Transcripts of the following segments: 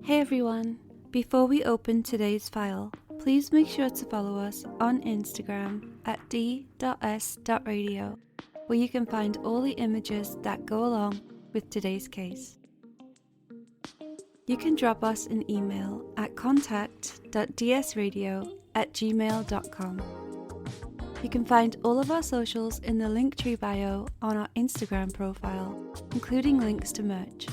Hey everyone! Before we open today's file, please make sure to follow us on Instagram at d.s.radio, where you can find all the images that go along with today's case. You can drop us an email at contact.dsradio@gmail.com. You can find all of our socials in the Linktree bio on our Instagram profile, including links to merch.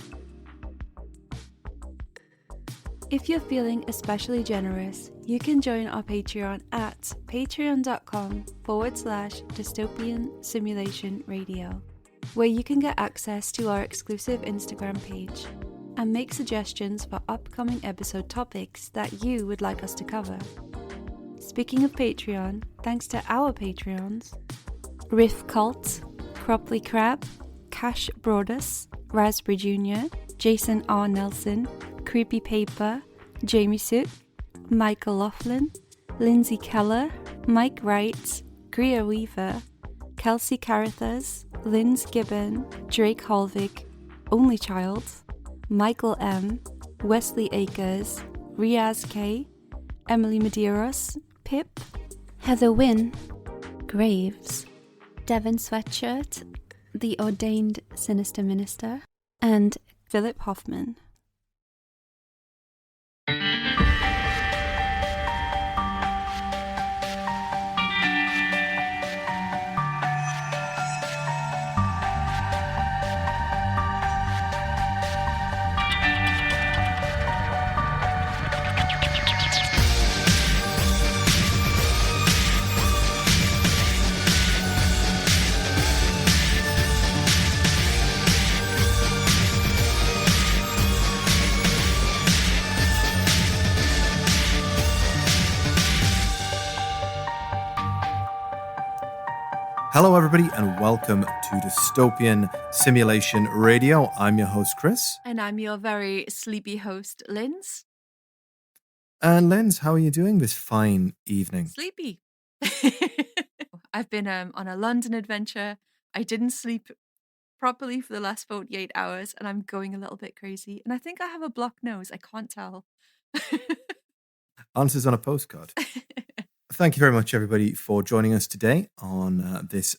If you're feeling especially generous, you can join our Patreon at patreon.com/dystopian simulation radio, where you can get access to our exclusive Instagram page and make suggestions for upcoming episode topics that you would like us to cover. Speaking of Patreon, thanks to our Patreons, Riff Cult, Cropley Crab, Cash Broadus, Raspberry Jr., Jason R. Nelson, Creepy Paper, Jamie Sook, Michael Laughlin, Lindsay Keller, Mike Wright, Greer Weaver, Kelsey Carruthers, Linz Gibbon, Drake Holvig, Only Child, Michael M, Wesley Akers, Riaz K, Emily Medeiros, Pip, Heather Wynn, Graves, Devon Sweatshirt, The Ordained Sinister Minister, and Philip Hoffman. Hello, everybody, and welcome to Dystopian Simulation Radio. I'm your host, Chris. And I'm your very sleepy host, Linz. And Linz, how are you doing this fine evening? Sleepy. I've been on a London adventure. I didn't sleep properly for the last 48 hours, and I'm going a little bit crazy. And I think I have a blocked nose. I can't tell. Answers on a postcard. Thank you very much, everybody, for joining us today on this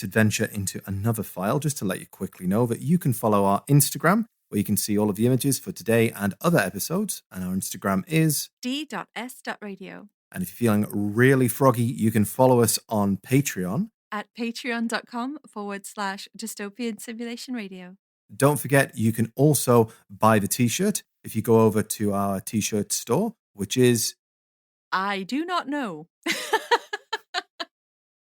adventure into another file. Just to let you quickly know that you can follow our Instagram, where you can see all of the images for today and other episodes. And our Instagram is d.s.radio. And if you're feeling really froggy, you can follow us on Patreon at patreon.com/dystopian simulation radio. Don't forget, you can also buy the t-shirt if you go over to our t-shirt store, which is... I do not know.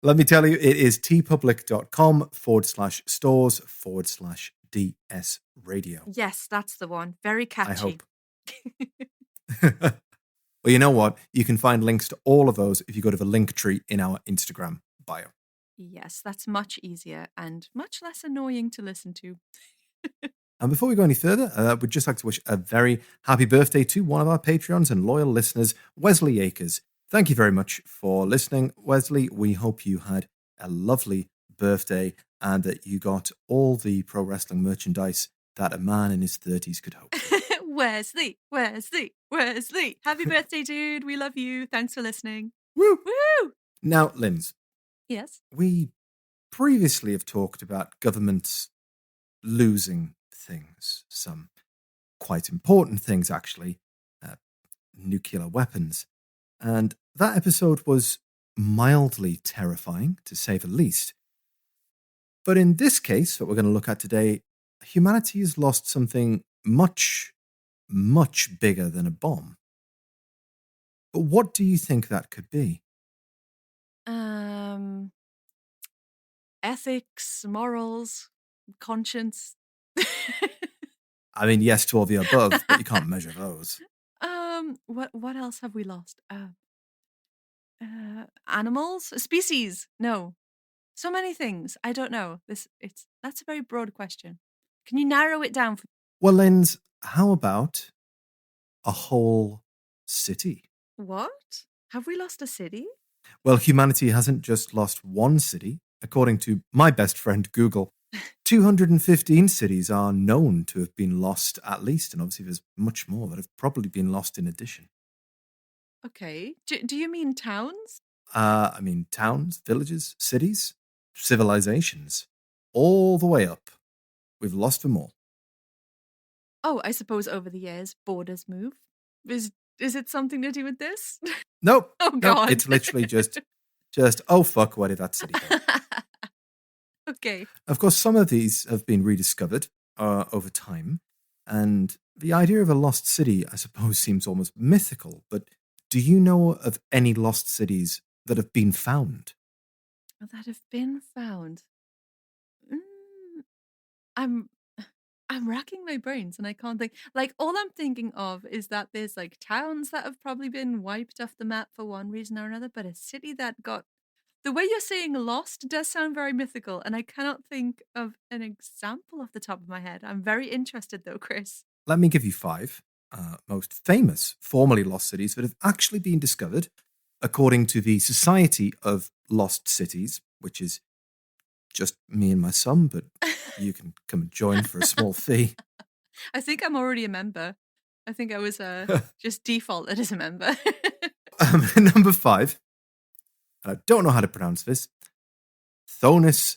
Let me tell you, it is tpublic.com/stores/DS radio. Yes, that's the one. Very catchy. I hope. Well, you know what? You can find links to all of those if you go to the link tree in our Instagram bio. Yes, that's much easier and much less annoying to listen to. And before we go any further, we'd just like to wish a very happy birthday to one of our Patreons and loyal listeners, Wesley Akers. Thank you very much for listening, Wesley. We hope you had a lovely birthday and that you got all the pro wrestling merchandise that a man in his 30s could hope. Wesley. Happy birthday, dude. We love you. Thanks for listening. Woo! Woo! Now, Linz. Yes? We previously have talked about governments losing things, some quite important things, actually, nuclear weapons. And that episode was mildly terrifying, to say the least. But in this case that we're going to look at today, humanity has lost something much, much bigger than a bomb. But what do you think that could be? Ethics, morals, conscience. I mean, yes to all the above, but you can't measure those. What else have we lost? Animals? Species? No. So many things. I don't know. That's a very broad question. Can you narrow it down for me? Well, Linz, how about a whole city? What? Have we lost a city? Well, humanity hasn't just lost one city. According to my best friend Google, 215 cities are known to have been lost at least, and obviously there's much more that have probably been lost in addition. Okay. Do you mean towns? I mean, towns, villages, cities, civilizations, all the way up. We've lost them all. Oh, I suppose over the years, borders move. Is it something to do with this? Nope. Oh, nope. God. It's literally just, oh, fuck, where did that city go? Okay. Of course, some of these have been rediscovered over time, and the idea of a lost city, I suppose, seems almost mythical, but do you know of any lost cities that have been found? That have been found. Mm, I'm I'm racking my brains and I can't think. Like, all I'm thinking of is that there's like towns that have probably been wiped off the map for one reason or another, but a city that got, the way you're saying lost does sound very mythical, and I cannot think of an example off the top of my head. I'm very interested though, Chris. Let me give you 5 most famous formerly lost cities that have actually been discovered, according to the Society of Lost Cities, which is just me and my son, but you can come and join for a small fee. I think I'm already a member. I think I was just defaulted as a member. Number 5, and I don't know how to pronounce this, Thonis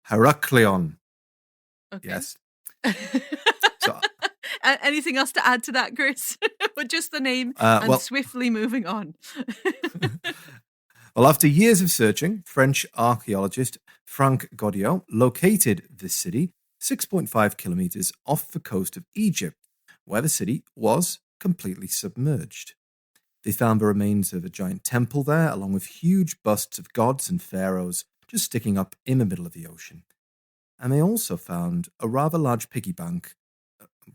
Heraklion. Okay. Yes. So, anything else to add to that, Chris? Or just the name and swiftly moving on? Well, after years of searching, French archaeologist Frank Godiot located this city 6.5 kilometers off the coast of Egypt, where the city was completely submerged. They found the remains of a giant temple there, along with huge busts of gods and pharaohs just sticking up in the middle of the ocean. And they also found a rather large piggy bank.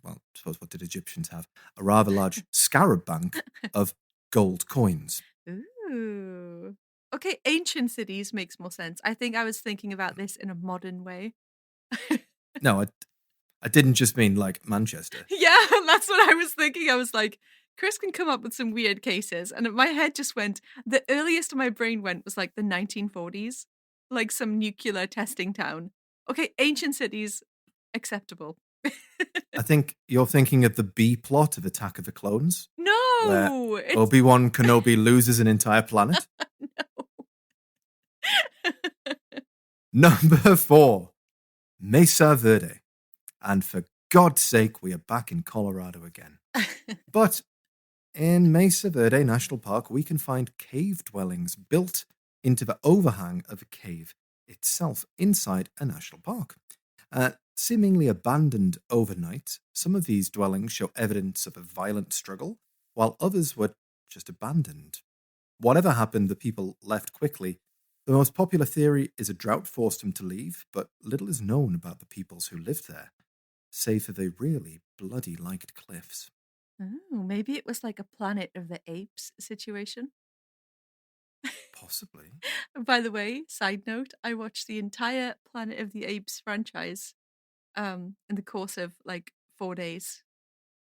Well, I suppose, what did Egyptians have? A rather large scarab bank of gold coins. Ooh. Okay, ancient cities makes more sense. I think I was thinking about this in a modern way. No, I didn't just mean like Manchester. Yeah, that's what I was thinking. I was like, Chris can come up with some weird cases. And my head just went, the earliest my brain went was like the 1940s, like some nuclear testing town. Okay, ancient cities, acceptable. I think you're thinking of the B plot of Attack of the Clones. No! Where Obi-Wan Kenobi loses an entire planet. No. Number 4, Mesa Verde. And for God's sake, we are back in Colorado again. But in Mesa Verde National Park, we can find cave dwellings built into the overhang of a cave itself inside a national park. Seemingly abandoned overnight, some of these dwellings show evidence of a violent struggle, while others were just abandoned. Whatever happened, the people left quickly. The most popular theory is a drought forced them to leave, but little is known about the peoples who lived there, save for they really bloody liked cliffs. Oh, maybe it was like a Planet of the Apes situation. Possibly. By the way, side note, I watched the entire Planet of the Apes franchise in the course of like 4 days.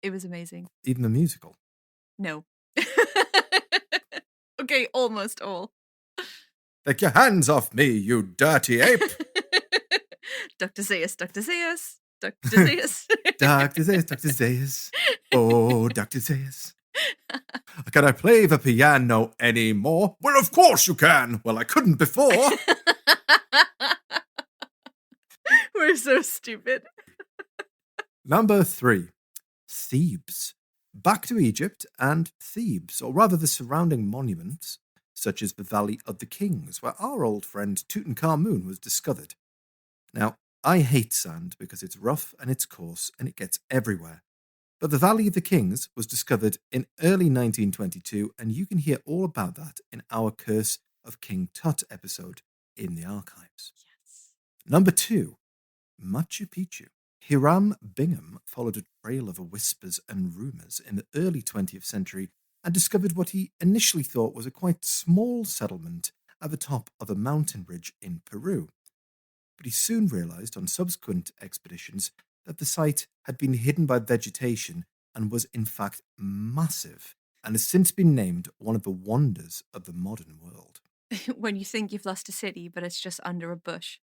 It was amazing. Even the musical? No. Okay, almost all. Take your hands off me, you dirty ape! Dr. Zaius, Dr. Zaius, Dr. Zaius. Dr. Zaius, Dr. Zaius. Oh, Dr. Zaius. Can I play the piano anymore? Well, of course you can. Well, I couldn't before. We're so stupid. Number 3, Thebes. Back to Egypt and Thebes, or rather the surrounding monuments, such as the Valley of the Kings, where our old friend Tutankhamun was discovered. Now, I hate sand because it's rough and it's coarse and it gets everywhere. But the Valley of the Kings was discovered in early 1922, and you can hear all about that in our Curse of King Tut episode in the archives. Yes. Number 2, Machu Picchu. Hiram Bingham followed a trail of whispers and rumours in the early 20th century and discovered what he initially thought was a quite small settlement at the top of a mountain ridge in Peru. But he soon realised on subsequent expeditions that the site had been hidden by vegetation and was in fact massive, and has since been named one of the wonders of the modern world. When you think you've lost a city, but it's just under a bush.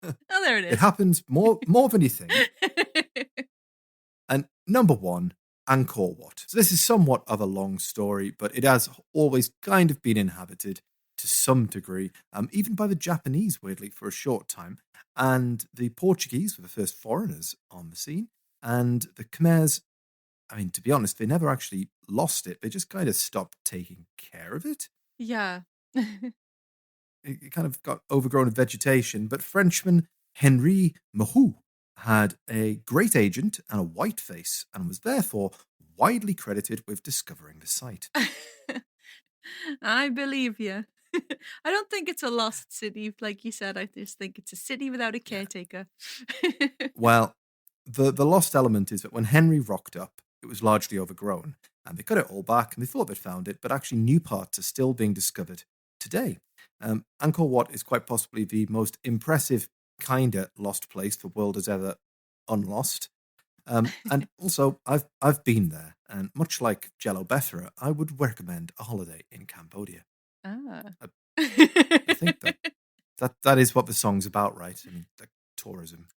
Oh, there it is. It happens more than you think. And number 1, Angkor Wat. So this is somewhat of a long story, but it has always kind of been inhabited to some degree, even by the Japanese, weirdly, for a short time. And the Portuguese were the first foreigners on the scene. And the Khmers, I mean, to be honest, they never actually lost it. They just kind of stopped taking care of it. Yeah. It kind of got overgrown with vegetation. But Frenchman Henri Mahou had a great agent and a white face and was therefore widely credited with discovering the site. I believe you. I don't think it's a lost city, like you said. I just think it's a city without a caretaker. Well, the lost element is that when Henry rocked up, it was largely overgrown, and they cut it all back and they thought they'd found it, but actually new parts are still being discovered today. Angkor Wat is quite possibly the most impressive kind of lost place the world has ever unlost. And also, I've been there, and much like Jello Bethra, I would recommend a holiday in Cambodia. Ah. I think that is what the song's about, right? I mean, like tourism.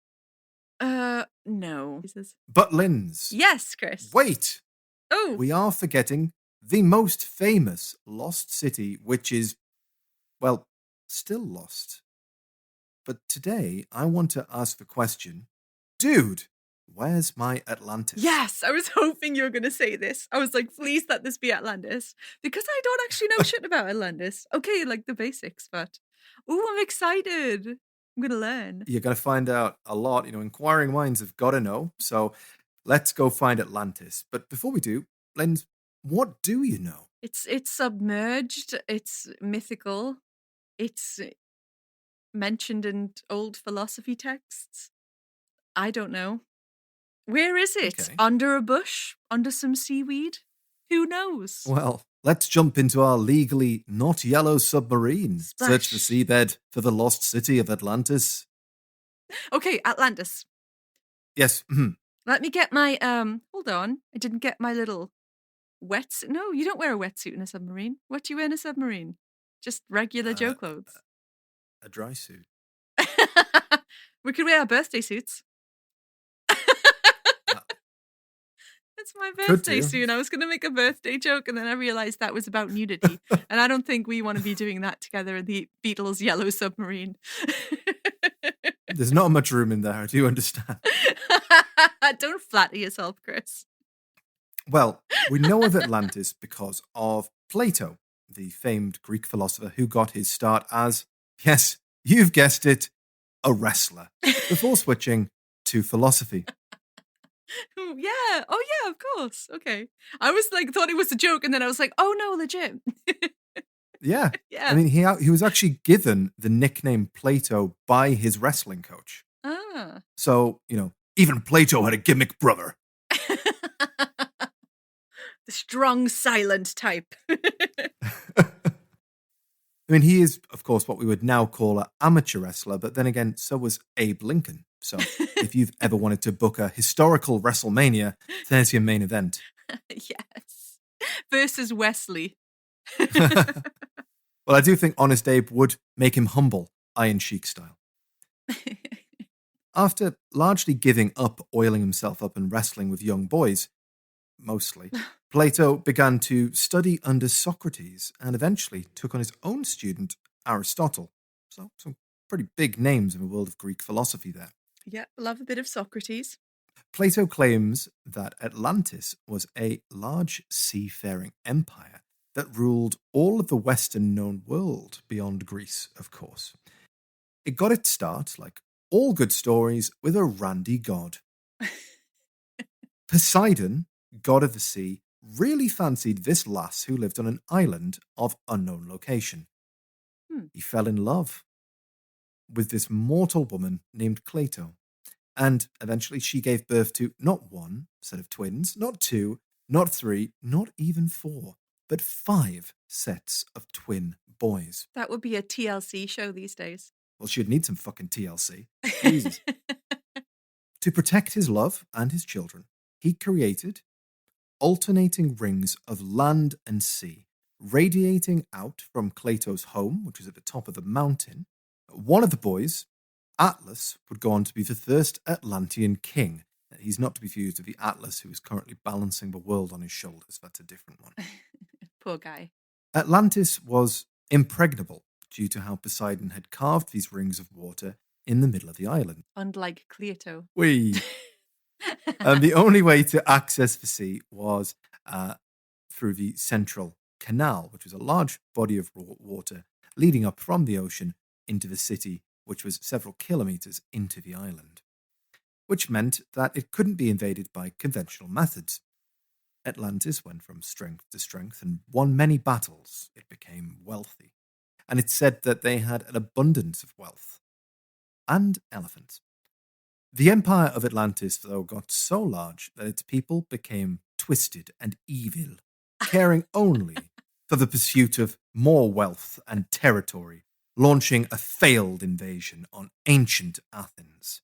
No. But Linz. Yes, Chris. Wait. Oh. We are forgetting the most famous lost city, which is, well, still lost. But today, I want to ask the question, dude, where's my Atlantis? Yes, I was hoping you were going to say this. I was like, please let this be Atlantis. Because I don't actually know shit about Atlantis. Okay, like the basics, but... Ooh, I'm excited. I'm going to learn. You're going to find out a lot. Inquiring minds have got to know. So let's go find Atlantis. But before we do, Linz, what do you know? It's submerged. It's mythical. It's mentioned in old philosophy texts. I don't know. Where is it? Okay. Under a bush? Under some seaweed? Who knows? Well, let's jump into our legally not yellow submarine. Splash. Search the seabed for the lost city of Atlantis. Okay, Atlantis. Yes. Let me get my, hold on. I didn't get my little wetsuit. No, you don't wear a wetsuit in a submarine. What do you wear in a submarine? Just regular Joe clothes. A dry suit. We could wear our birthday suits. It's my birthday soon. I was going to make a birthday joke, and then I realized that was about nudity. And I don't think we want to be doing that together in the Beatles' Yellow Submarine. There's not much room in there, I do understand. Don't flatter yourself, Chris. Well, we know of Atlantis because of Plato, the famed Greek philosopher who got his start as, yes, you've guessed it, a wrestler, before switching to philosophy. Yeah. Oh, yeah, of course. Okay. I was like, thought it was a joke, and then I was like, oh, no, legit. Yeah. Yeah. I mean, he was actually given the nickname Plato by his wrestling coach. Ah. So, even Plato had a gimmick brother. The strong, silent type. I mean, he is, of course, what we would now call an amateur wrestler, but then again, so was Abe Lincoln. So if you've ever wanted to book a historical WrestleMania, there's your main event. Yes. Versus Wesley. Well, I do think Honest Abe would make him humble, Iron Sheik style. After largely giving up oiling himself up and wrestling with young boys, mostly, Plato began to study under Socrates and eventually took on his own student, Aristotle. So some pretty big names in the world of Greek philosophy there. Yeah, love a bit of Socrates. Plato claims that Atlantis was a large seafaring empire that ruled all of the Western known world beyond Greece, of course. It got its start, like all good stories, with a randy god. Poseidon, god of the sea, really fancied this lass who lived on an island of unknown location. He fell in love with this mortal woman named Cleito. And eventually she gave birth to not one set of twins, not two, not three, not even four, but 5 sets of twin boys. That would be a TLC show these days. Well, she'd need some fucking TLC. Jesus. To protect his love and his children, he created alternating rings of land and sea, radiating out from Cleito's home, which was at the top of the mountain. One of the boys Atlas would go on to be the first Atlantean king. He's not to be confused with the Atlas who is currently balancing the world on his shoulders. That's a different one. Poor guy. Atlantis was impregnable due to how Poseidon had carved these rings of water in the middle of the island. Unlike Cleoto. And the only way to access the sea was through the Central Canal, which was a large body of water leading up from the ocean into the city, which was several kilometers into the island, which meant that it couldn't be invaded by conventional methods. Atlantis went from strength to strength and won many battles. It became wealthy, and it's said that they had an abundance of wealth and elephants. The empire of Atlantis, though, got so large that its people became twisted and evil, caring only for the pursuit of more wealth and territory, launching a failed invasion on ancient Athens.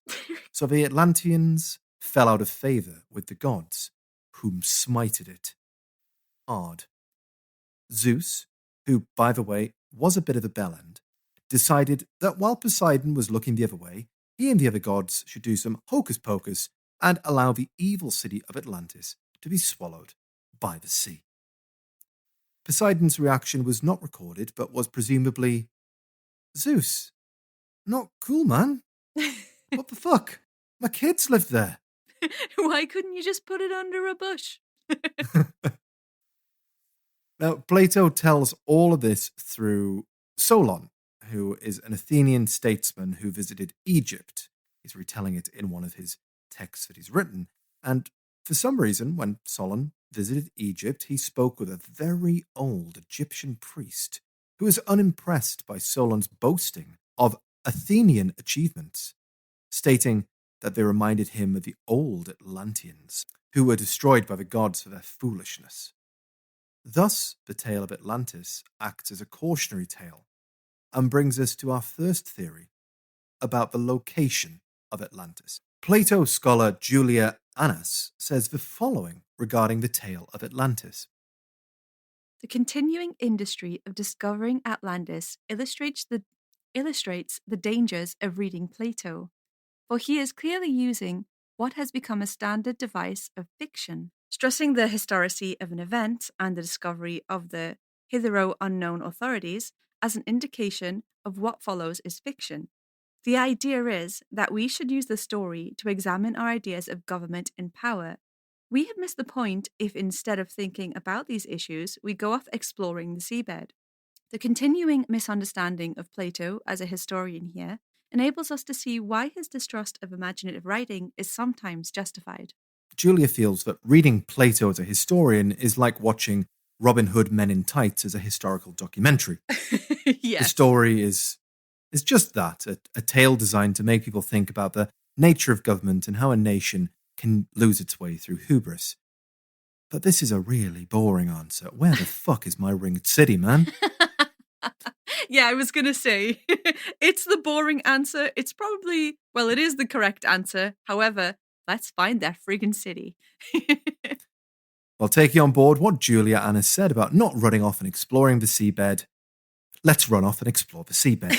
So the Atlanteans fell out of favour with the gods, whom smited it hard. Zeus, who, by the way, was a bit of a bellend, decided that while Poseidon was looking the other way, he and the other gods should do some hocus-pocus and allow the evil city of Atlantis to be swallowed by the sea. Poseidon's reaction was not recorded, but was presumably, Zeus, not cool, man. What the fuck? My kids lived there. Why couldn't you just put it under a bush? Now, Plato tells all of this through Solon, who is an Athenian statesman who visited Egypt. He's retelling it in one of his texts that he's written. And for some reason, when Solon visited Egypt, he spoke with a very old Egyptian priest who was unimpressed by Solon's boasting of Athenian achievements, stating that they reminded him of the old Atlanteans, who were destroyed by the gods for their foolishness. Thus, the tale of Atlantis acts as a cautionary tale and brings us to our first theory about the location of Atlantis. Plato scholar Julia Annas says the following regarding the tale of Atlantis. The continuing industry of discovering Atlantis illustrates the dangers of reading Plato, for he is clearly using what has become a standard device of fiction, stressing the historicity of an event and the discovery of the hitherto unknown authorities as an indication of what follows is fiction. The idea is that we should use the story to examine our ideas of government and power. We have missed the point if instead of thinking about these issues, we go off exploring the seabed. The continuing misunderstanding of Plato as a historian here enables us to see why his distrust of imaginative writing is sometimes justified. Julia feels that reading Plato as a historian is like watching Robin Hood Men in Tights as a historical documentary. Yes. The story is just that, a tale designed to make people think about the nature of government and how a nation can lose its way through hubris. But this is a really boring answer. Where the fuck is my ringed city, man? Yeah, I was going to say, it's the boring answer. It's probably, well, it is the correct answer. However, let's find that friggin' city. Well, taking on board what Julia Anna said about not running off and exploring the seabed, let's run off and explore the seabed.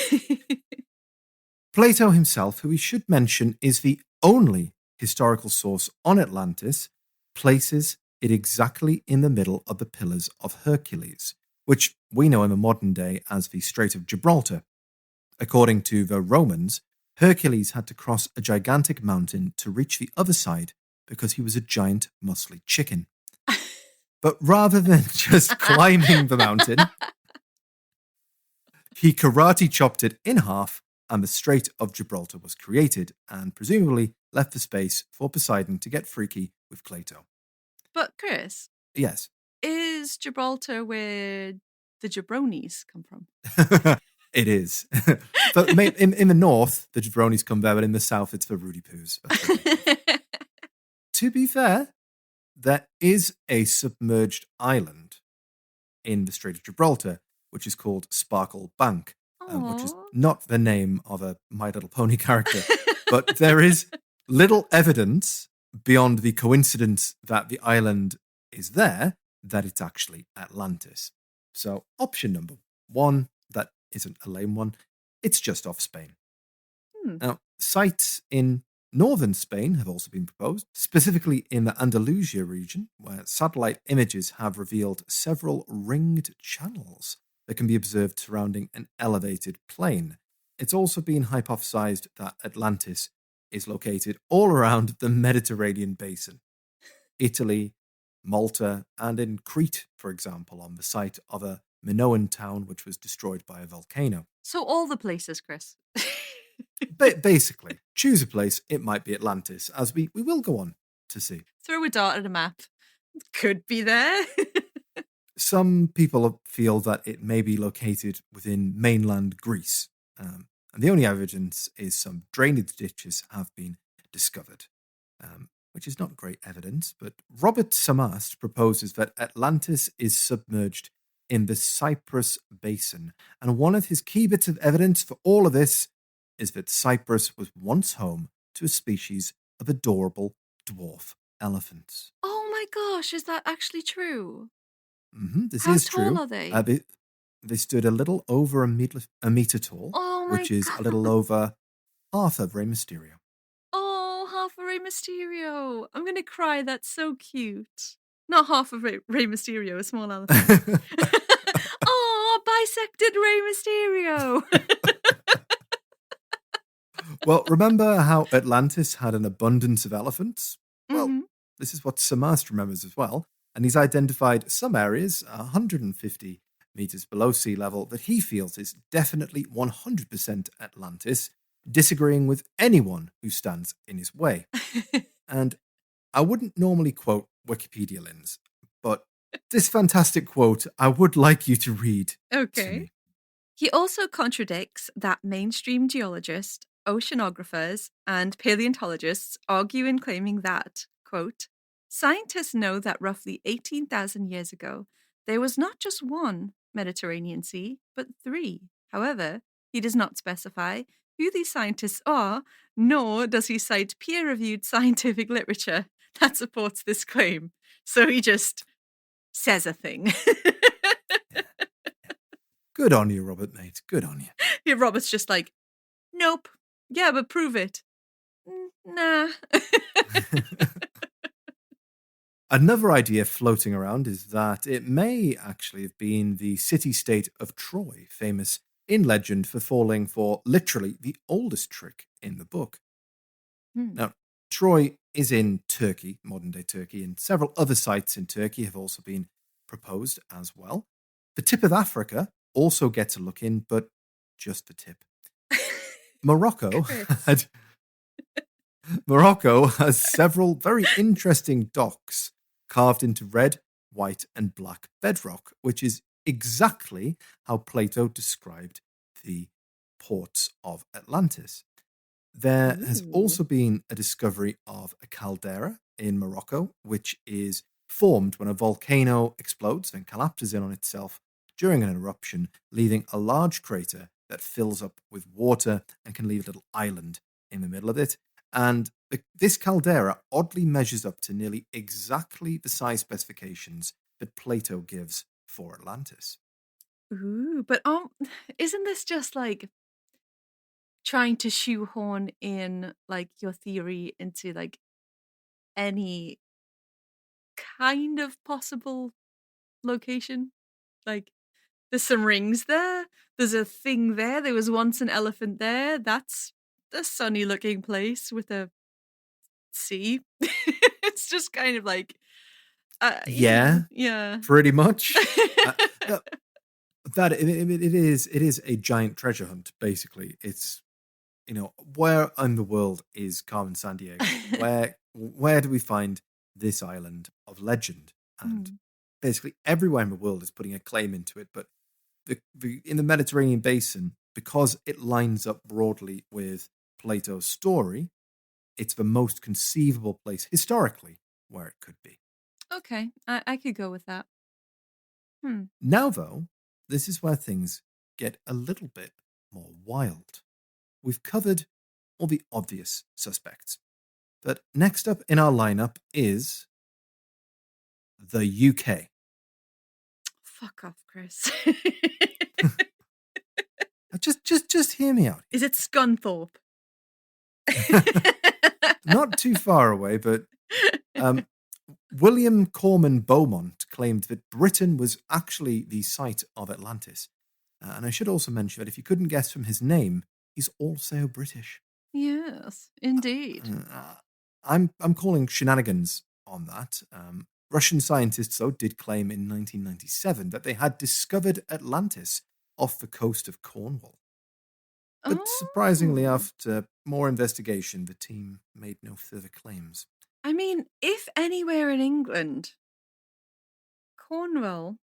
Plato himself, who we should mention is the only historical source on Atlantis, places it exactly in the middle of the Pillars of Hercules, which we know in the modern day as the Strait of Gibraltar. According to the Romans, Hercules had to cross a gigantic mountain to reach the other side because he was a giant muscly chicken. But rather than just climbing the mountain, he karate chopped it in half and the Strait of Gibraltar was created and presumably left the space for Poseidon to get freaky with Cleito. But Chris, Yes. is Gibraltar where the jabronis come from? It is. But in the north, the jabronis come there, but in the south, it's the Rudy Poos. To be fair, there is a submerged island in the Strait of Gibraltar, which is called Sparkle Bank, which is not the name of a My Little Pony character. But there is little evidence beyond the coincidence that the island is there that it's actually Atlantis. So option number one, that isn't a lame one, it's just off Spain. Now, sites in northern Spain have also been proposed, specifically in the Andalusia region, where satellite images have revealed several ringed channels that can be observed surrounding an elevated plain. It's also been hypothesized that Atlantis is located all around the Mediterranean basin. Italy, Malta, and in Crete, for example, on the site of a Minoan town which was destroyed by a volcano. So all the places, Chris. Basically, choose a place, it might be Atlantis, as we will go on to see. Throw a dart at a map. Could be there. Some people feel that it may be located within mainland Greece, and the only evidence is some drainage ditches have been discovered, which is not great evidence, but Robert Samast proposes that Atlantis is submerged in the Cyprus Basin, and one of his key bits of evidence for all of this is that Cyprus was once home to a species of adorable dwarf elephants. Oh my gosh, is that actually true? This How is tall true. are they? They stood a little over a meter tall, Oh my which is God. a little over half of Rey Mysterio. Oh, half a Rey Mysterio. I'm going to cry. That's so cute. Not half of Rey Mysterio, a small elephant. Oh, bisected Rey Mysterio. Well, remember how Atlantis had an abundance of elephants? Well, Mhm. this is what Samast remembers as well. And he's identified some areas, 150 meters below sea level, that he feels is definitely 100% Atlantis, disagreeing with anyone who stands in his way. And I wouldn't normally quote Wikipedia, Linz, but this fantastic quote I would like you to read to Okay. me. He also contradicts that mainstream geologists, oceanographers, and paleontologists argue in claiming that, quote, scientists know that roughly 18,000 years ago, there was not just one Mediterranean Sea, but three. However, he does not specify who these scientists are, nor does he cite peer-reviewed scientific literature that supports this claim. So he just says a thing. Good on you, Robert, mate. Good on you. Yeah, Robert's just like, nope. Yeah, but prove it. Nah. Another idea floating around is that it may actually have been the city-state of Troy, famous in legend for falling for literally the oldest trick in the book. Now, Troy is in Turkey, modern-day Turkey, and several other sites in Turkey have also been proposed as well. The tip of Africa also gets a look in, but just the tip. Morocco has several very interesting docks carved into red, white, and black bedrock, which is exactly how Plato described the ports of Atlantis. There has also been a discovery of a caldera in Morocco, which is formed when a volcano explodes and collapses in on itself during an eruption, leaving a large crater that fills up with water and can leave a little island in the middle of it. And this caldera oddly measures up to nearly exactly the size specifications that Plato gives for Atlantis. Ooh, but isn't this just like trying to shoehorn in like your theory into like any kind of possible location? Like, there's some rings there. There's a thing there. There was once an elephant there. That's a sunny looking place with a sea. It's just kind of like, Yeah, yeah. pretty much. That it is a giant treasure hunt. Basically, it's where in the world is Carmen Sandiego? Where do we find this island of legend? And basically everywhere in the world is putting a claim into it, but in the Mediterranean basin, because it lines up broadly with Plato's story, it's the most conceivable place historically where it could be. Okay, I could go with that. Now, though, this is where things get a little bit more wild. We've covered all the obvious suspects. But next up in our lineup is the UK. Fuck off, Chris. Just hear me out. Is it Scunthorpe? Not too far away, but William Corman Beaumont claimed that Britain was actually the site of Atlantis. And I should also mention that if you couldn't guess from his name, he's also British. Yes, indeed. I'm calling shenanigans on that. Russian scientists, though, did claim in 1997 that they had discovered Atlantis off the coast of Cornwall. But surprisingly, after more investigation, the team made no further claims. I mean, if anywhere in England, Cornwall,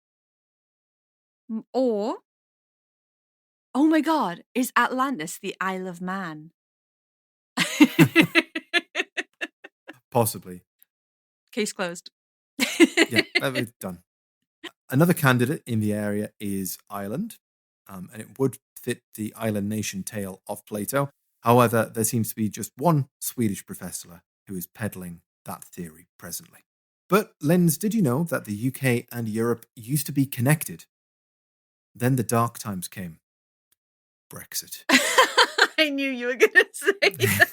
or, oh my God, is Atlantis the Isle of Man? Possibly. Case closed. Yeah, we're done. Another candidate in the area is Ireland, and it would fit the island nation tale of Plato. However, there seems to be just one Swedish professor who is peddling that theory presently. But, Linz, did you know that the UK and Europe used to be connected? Then the dark times came. Brexit. I knew you were going to say that.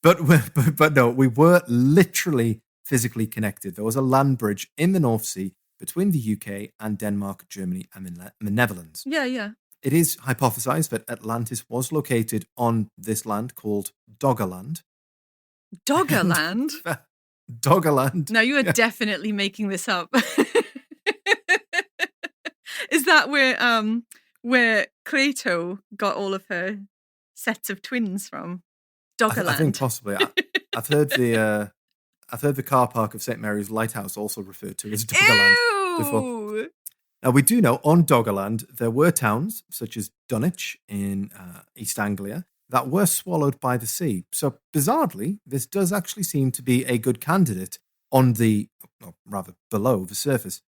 But no, we were literally physically connected. There was a land bridge in the North Sea between the UK and Denmark, Germany, and the Netherlands. Yeah. It is hypothesized that Atlantis was located on this land called Doggerland. Doggerland? Doggerland. Now you are definitely making this up. Is that where Plato got all of her sets of twins from? Doggerland. I think possibly. I've heard the car park of St. Mary's Lighthouse also referred to as Doggerland before. Now, we do know on Doggerland there were towns such as Dunwich in East Anglia that were swallowed by the sea. So, bizarrely, this does actually seem to be a good candidate on rather below the surface.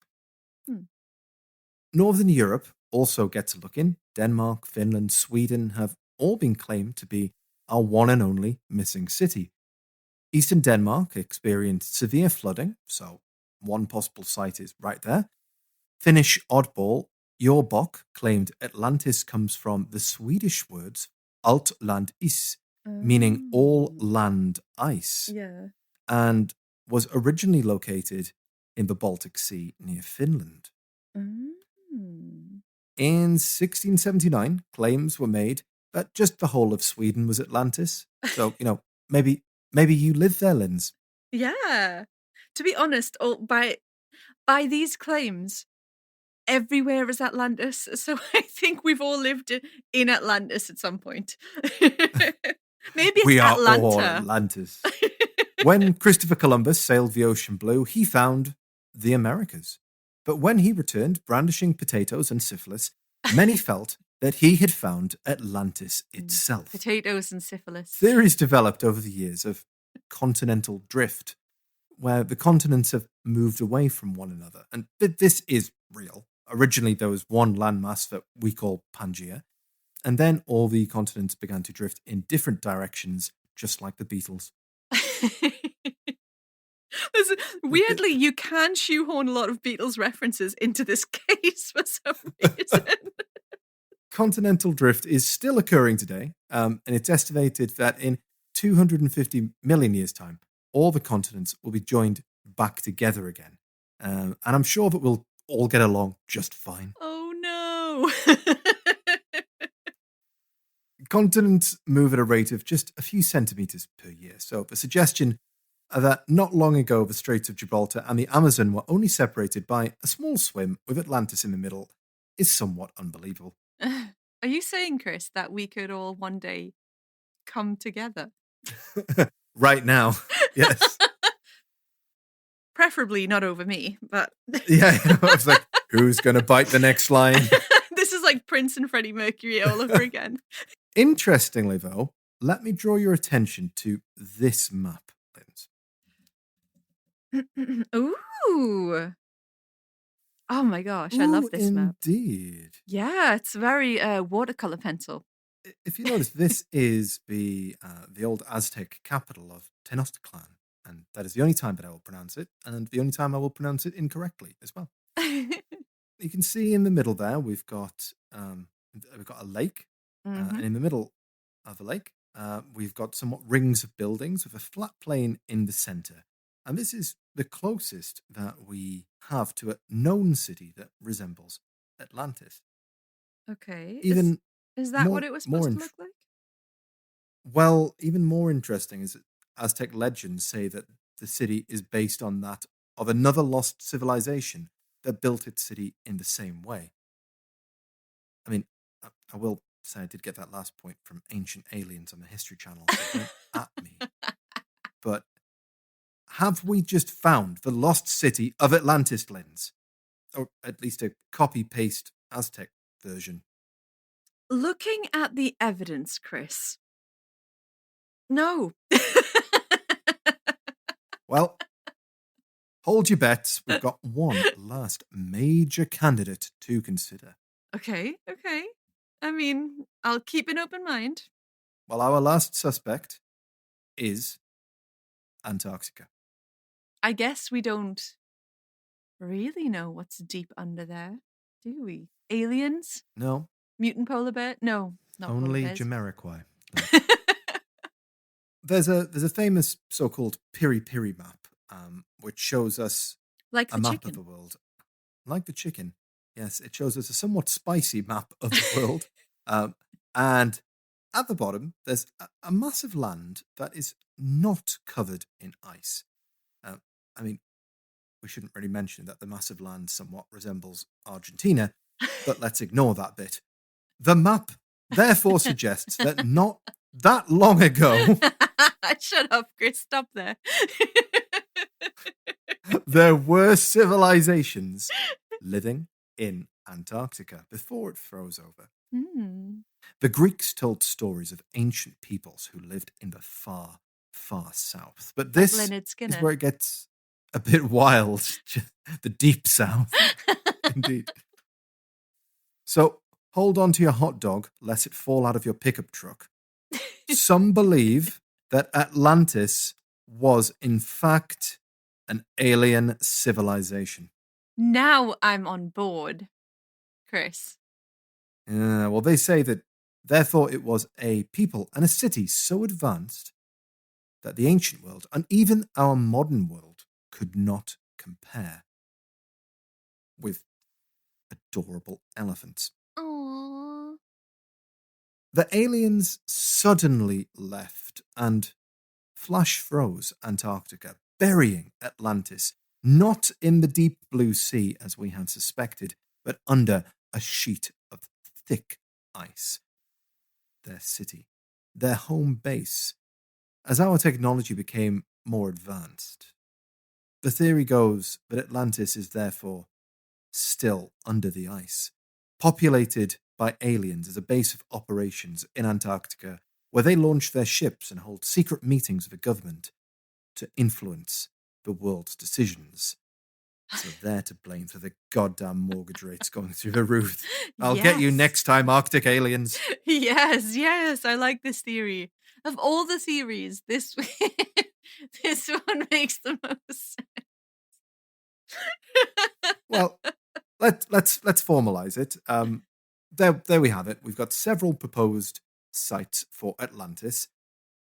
Northern Europe also gets a look in. Denmark, Finland, Sweden have all been claimed to be our one and only missing city. Eastern Denmark experienced severe flooding, so one possible site is right there. Finnish oddball Jorbok claimed Atlantis comes from the Swedish words alt land is, meaning all land ice, and was originally located in the Baltic Sea near Finland. In 1679, claims were made that just the whole of Sweden was Atlantis. So, maybe you live there, Linz. Yeah. To be honest, by these claims, everywhere is Atlantis. So I think we've all lived in Atlantis at some point. Maybe it's we are Atlanta. All Atlantis. When Christopher Columbus sailed the ocean blue, he found the Americas. But when he returned, brandishing potatoes and syphilis, many felt that he had found Atlantis itself. Potatoes and syphilis. Theories developed over the years of continental drift, where the continents have moved away from one another. And this is real. Originally, there was one landmass that we call Pangaea, and then all the continents began to drift in different directions, just like the Beatles. Weirdly, you can shoehorn a lot of Beatles references into this case for some reason. Continental drift is still occurring today, and it's estimated that in 250 million years' time, all the continents will be joined back together again. And I'm sure that we'll all get along just fine. Oh, no. Continents move at a rate of just a few centimeters per year. So the suggestion that not long ago the Straits of Gibraltar and the Amazon were only separated by a small swim with Atlantis in the middle is somewhat unbelievable. Are you saying, Chris, that we could all one day come together? Right now, yes. Preferably not over me, but... Yeah, I was like, who's going to bite the next line? This is like Prince and Freddie Mercury all over again. Interestingly, though, let me draw your attention to this map, Linz. Ooh. Oh my gosh, I love this map. Indeed. Yeah, it's very watercolor pencil. If you notice, this is the old Aztec capital of Tenochtitlan, and that is the only time that I will pronounce it, and the only time I will pronounce it incorrectly as well. You can see in the middle there we've got a lake, and in the middle of a lake. We've got somewhat rings of buildings with a flat plain in the center. And this is the closest that we have to a known city that resembles Atlantis. Okay. Even Is that what more, it was more supposed to look like? well, even more interesting is that Aztec legends say that the city is based on that of another lost civilization that built its city in the same way. I mean, I will say I did get that last point from Ancient Aliens on the History Channel, so don't at me. But have we just found the lost city of Atlantis, Linz? Or at least a copy-paste Aztec version? Looking at the evidence, Chris. No. Well, hold your bets. We've got one last major candidate to consider. Okay. I mean, I'll keep an open mind. Well, our last suspect is Antarctica. I guess we don't really know what's deep under there, do we? Aliens? No, Mutant polar bear? No, not only polar bears. Jamiroquai. There's a famous so-called Piri map, which shows us Like a the map chicken. of the world. Like the chicken. Yes, it shows us a somewhat spicy map of the world. And at the bottom, there's a massive land that is not covered in ice. I mean, we shouldn't really mention that the massive land somewhat resembles Argentina, but let's ignore that bit. The map therefore suggests that not that long ago, Shut up, Chris. Stop there. there were civilizations living in Antarctica before it froze over. The Greeks told stories of ancient peoples who lived in the far, far south. But this is where it gets a bit wild. The deep south. Indeed. So hold on to your hot dog, lest it fall out of your pickup truck. Some believe that Atlantis was, in fact, an alien civilization. Now I'm on board, Chris. Well, they say that therefore it was a people and a city so advanced that the ancient world and even our modern world could not compare with adorable elephants. Aww. The aliens suddenly left and flash froze Antarctica, burying Atlantis, not in the deep blue sea as we had suspected, but under a sheet of thick ice. Their city, their home base, as our technology became more advanced. The theory goes that Atlantis is therefore still under the ice, populated by aliens as a base of operations in Antarctica, where they launch their ships and hold secret meetings with the government to influence the world's decisions. So they're to blame for the goddamn mortgage rates going through the roof. I'll get you next time, Arctic aliens. Yes, I like this theory. Of all the theories, this this one makes the most sense. Well, let's formalize it. There we have it. We've got several proposed sites for Atlantis,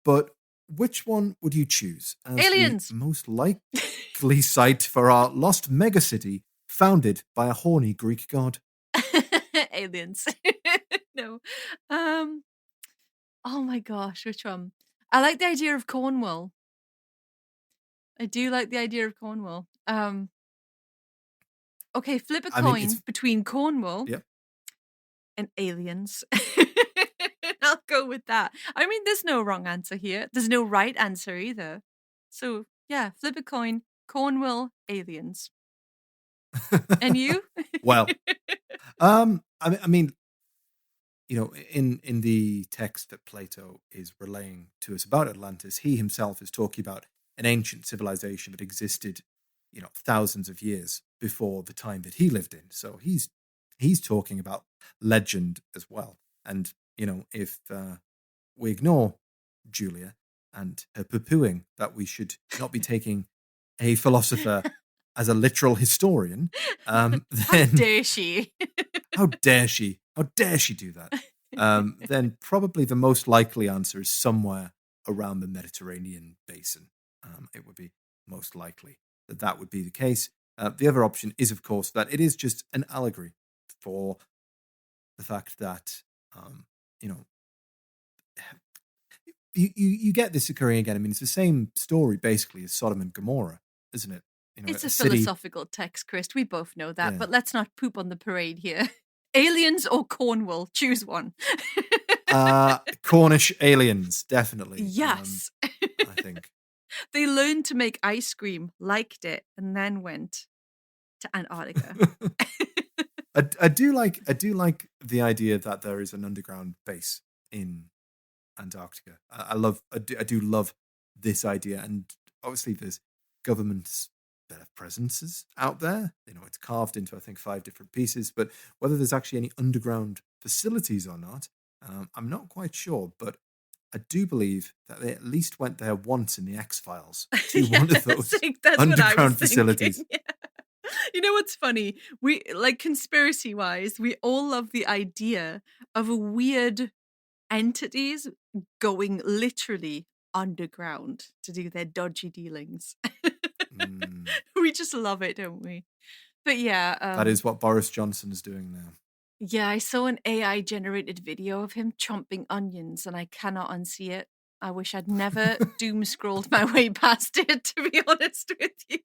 but which one would you choose as Aliens. the most likely site for our lost megacity founded by a horny Greek god? Aliens. No. Oh my gosh, which one? I like the idea of Cornwall. I do like the idea of Cornwall. Okay, flip a coin between Cornwall and aliens. I'll go with that. I mean, there's no wrong answer here. There's no right answer either. So, yeah, flip a coin. Cornwall, aliens. And you? Well, I mean, you know, in the text that Plato is relaying to us about Atlantis, he himself is talking about an ancient civilization that existed, you know, thousands of years before the time that he lived in. So he's talking about legend as well. And, you know, if we ignore Julia and her poo-pooing that we should not be taking a philosopher as a literal historian, then... How dare she? How dare she? How dare she do that? then probably the most likely answer is somewhere around the Mediterranean basin. It would be most likely that would be the case. The other option is, of course, that it is just an allegory for the fact that, you know, you get this occurring again. I mean, it's the same story basically as Sodom and Gomorrah, isn't it? You know, It's a city, philosophical text, Chris. We both know that, yeah. but let's not poop on the parade here. Aliens or Cornwall? Choose one. Cornish aliens, definitely. Yes. I think. They learned to make ice cream, liked it, and then went to Antarctica. I do like the idea that there is an underground base in Antarctica. I do love this idea, and obviously there's governments that have presences out there. You know, it's carved into I think 5 different pieces, but whether there's actually any underground facilities or not, I'm not quite sure. But I do believe that they at least went there once in the X-Files to one of those underground facilities. Yeah. You know what's funny? We like conspiracy wise, we all love the idea of weird entities going literally underground to do their dodgy dealings. We just love it, don't we? But yeah, that is what Boris Johnson is doing now. Yeah, I saw an AI generated video of him chomping onions and I cannot unsee it. I wish I'd never doom scrolled my way past it, to be honest with you.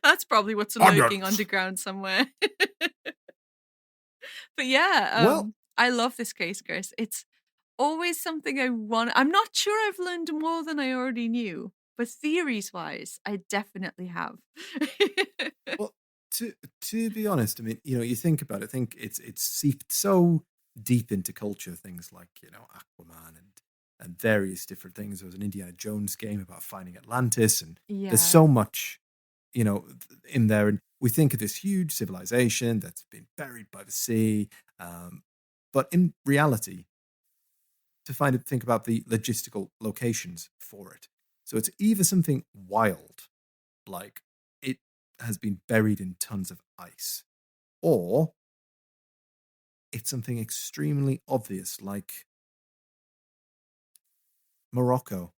That's probably what's lurking underground somewhere. But yeah, well, I love this case, Chris. It's always something I want. I'm not sure I've learned more than I already knew, but theories wise, I definitely have. Well, to be honest, I mean, you know, you think about it, I think it's seeped so deep into culture, things like, you know, Aquaman and various different things. There was an Indiana Jones game about finding Atlantis, and there's so much, you know, in there. And we think of this huge civilization that's been buried by the sea. But in reality, think about the logistical locations for it. So it's either something wild, like it has been buried in tons of ice, or it's something extremely obvious, like Morocco.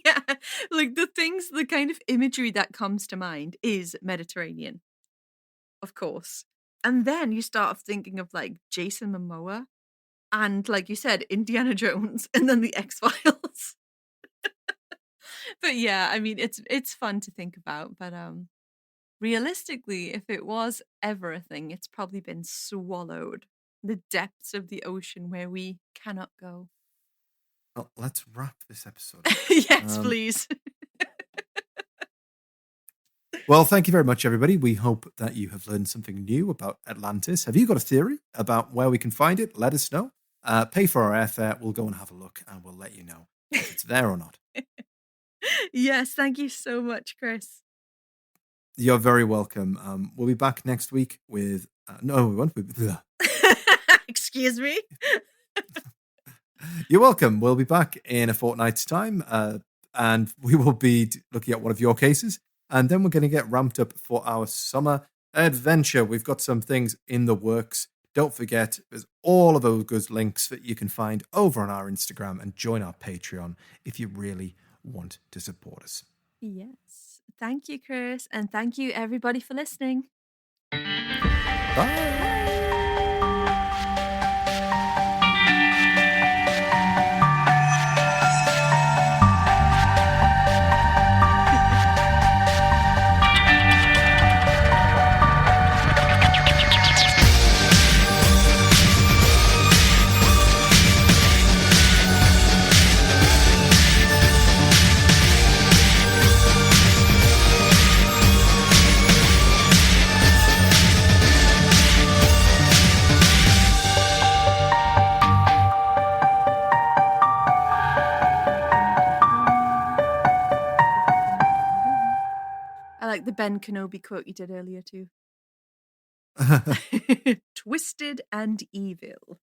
Yeah, like the kind of imagery that comes to mind is Mediterranean, of course. And then you start thinking of like Jason Momoa and, like you said, Indiana Jones and then the X-Files. But yeah, I mean, it's fun to think about. But realistically, if it was ever a thing, it's probably been swallowed. The depths of the ocean where we cannot go. Well, let's wrap this episode. Yes, please. Well, thank you very much, everybody. We hope that you have learned something new about Atlantis. Have you got a theory about where we can find it? Let us know. Pay for our airfare. We'll go and have a look, and we'll let you know if it's there or not. Yes, thank you so much, Chris. You're very welcome. We'll be back next week with... no, we won't. Excuse me? You're welcome. We'll be back in a fortnight's time, and we will be looking at one of your cases, and then we're going to get ramped up for our summer adventure. We've got some things in the works. Don't forget, there's all of those good links that you can find over on our Instagram, and join our Patreon if you really want to support us. Yes. Thank you, Chris, and thank you, everybody, for listening. Bye. I like the Ben Kenobi quote you did earlier too. Twisted and evil.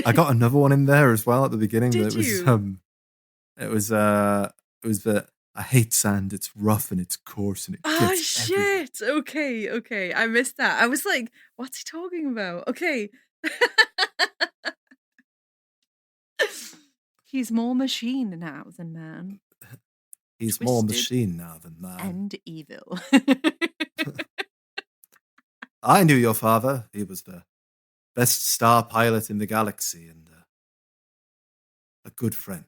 I got another one in there as well at the beginning. Did you? It was the I hate sand. It's rough and it's coarse and it gets everywhere. Shit. Okay. I missed that. I was like, what's he talking about? Okay. He's more machine now than man. He's more Twisted machine now than man. and evil. I knew your father. He was the best star pilot in the galaxy and a good friend.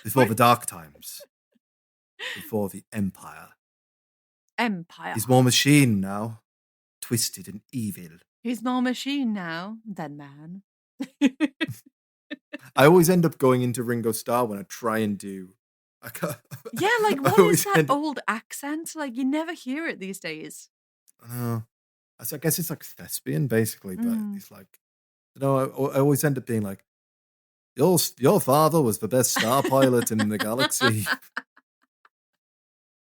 Before the dark times. Before the Empire. Empire. He's more machine now. Twisted and evil. He's more machine now than man. I always end up going into Ringo Starr when I try and do... Yeah, like, what is that old accent? Like, you never hear it these days. I guess it's like thespian, basically, but it's like... I always end up being like, your father was the best star pilot in the galaxy.